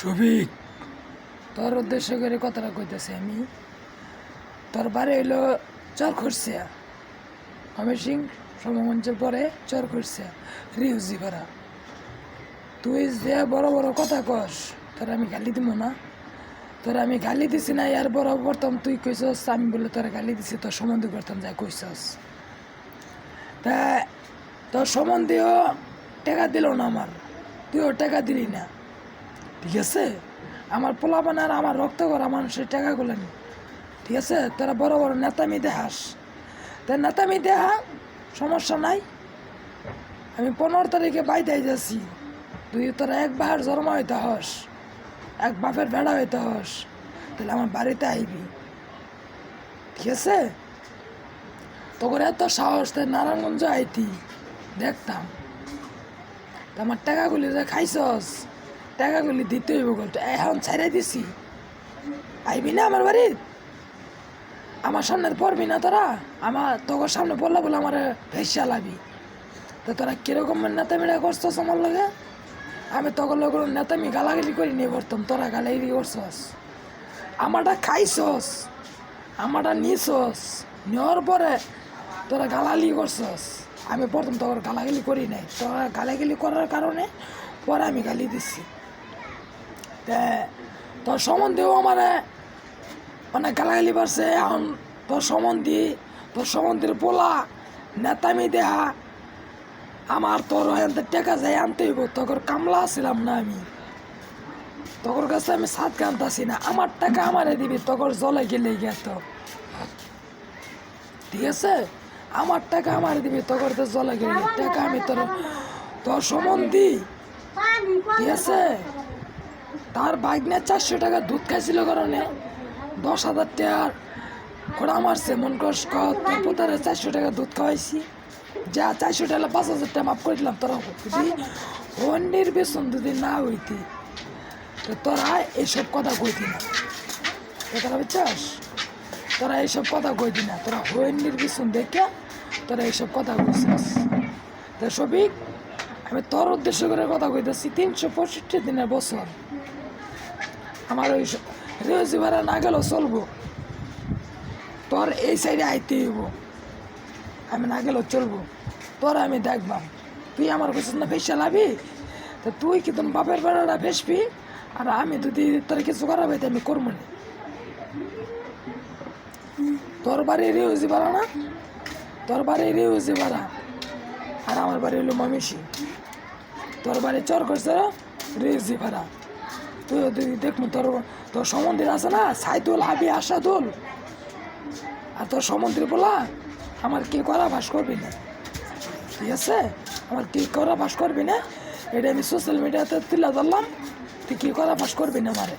শফিক, তোর উদ্দেশ্য করে কথাটা কইতেছি আমি। তোর বাড়ি হইলো চরখুরসিয়া, ময়মনসিং সমমঞ্চের পরে চরখুরসিয়া রিউজি পাড়া। তুই যে বড় বড় কথা কস, তোর আমি গালি দিব না? তোর আমি গালি দিছি না? ইয়ার বড় প্রথম তুই কইসস আমি বলে তোর গালি দিছি, তোর সম্বন্ধে করতাম যা কইসস। তা তোর সম্বন্ধেও টাকা দিল না আমার, তুইও টাকা দিলি না, ঠিক আছে? আমার পোলাপান আর আমার রক্ত করা মানুষের টাকাগুলো নি, ঠিক আছে? তোরা বড় বড় নেতামি দেখাস, তাই নেতামি দেখা সমস্যা নাই। আমি 15 তারিখে বাইতে যাচ্ছি, তুই তোরা এক বাহার জন্ম হইতে হস, এক বাপের ভেড়া হইতে হস, তাহলে আমার বাড়িতে আইবি, ঠিক আছে? তোর এত সাহস, তাই নারায়ণগঞ্জ আইতি দেখতাম। তা আমার টাকাগুলি যে খাইছস, টাকাগুলি দিতে হইব, এখন ছাড়াই দিছি। আইবি না আমার বাড়ি? আমার সামনে পড়বি না তোরা? আমার তোর সামনে পড়লা বলে আমার ভেসা লাগবি। তো তোরা কিরকম নেতামিরা করছস আমার লগে? আমি তোর লগে নেতামি গালাগালি করে নিয়ে করতাম, তোরা গালাগালি করছস। আমারটা খাইছস, আমারটা নিছস, নেওয়ার পরে তোরা গালাগালি করছস। আমি প্রথম তোর গালাগালি করি নাই, তোরা গালাগালি করার কারণে পরে আমি গালি দিছি। তোর সম্বন্ধেও আমার অনেক গালাগালি বাড়ছে। এখন তোর সম্বন্ধের পোলা নেতামি দেহা আমার তোর টাকা যাই আনতে হইব। তোর কামলা ছিলাম না আমি, তোর কাছে আমি সাত গানতাছি না। আমার টাকা আমারে দিবি, তোর জলে গেলে গিয়া তো, ঠিক আছে? আমার টাকা আমারে দিবি, তোর তো জলে গেলে টাকা আমি তোর সম্বন্ধী, ঠিক আছে? তার ভাগ্নে 400 টাকা দুধ খাইছিল কারণে 10,000 টাকার খোড়া মারছে। মন কর তোর পোতারে 400 টাকা দুধ খাওয়াইছি, যা 400 টাকা 5,000 টাকা মাফ করে দিলাম। তোরা যদি অন্যের বেতন যদি না হইতি তো তোরা এইসব কথা কইতি না, তোরা বুঝছস? তোরা এইসব কথা কইতি না, তোরা হন্যের বেতন দেখে তোরা এইসব কথা কইছিস। তো শফিক, আমি তোর উদ্দেশ্য করে কথা কইতেছি। 365 দিনের বছর আমার ওই রেজি ভাড়া না গেলেও চলবো, তোর এই সাইডে আইতে হইব, আমি না গেলেও চলবো। তোর আমি দেখবাম, তুই আমার কাছে না ভেসা লাবি, তো তুই কি তোর বাপের বেড়াটা ভেসবি, আর আমি যদি তোর কিছু করা পাইতে আমি করবো না। তোর বাড়ি রেউজি ভাড়া না, তোর বাড়ি রেউজি ভাড়া, আর আমার বাড়ি হলো ময়মনসিং। তোর বাড়ি চর করছে রেউজি ভাড়া। তুইও দেখবো তোর সমন্দির আছে না, সাইদুল হাবি আসাদুল, আর তোর সমন্দির বলা আমার কি করা বাস করবি না, ঠিক আছে? আমার কি করা বাস করবি না, এটা আমি সোশ্যাল মিডিয়াতে তুলে ধরলাম। তুই কি করা বাস করবি না আমারে।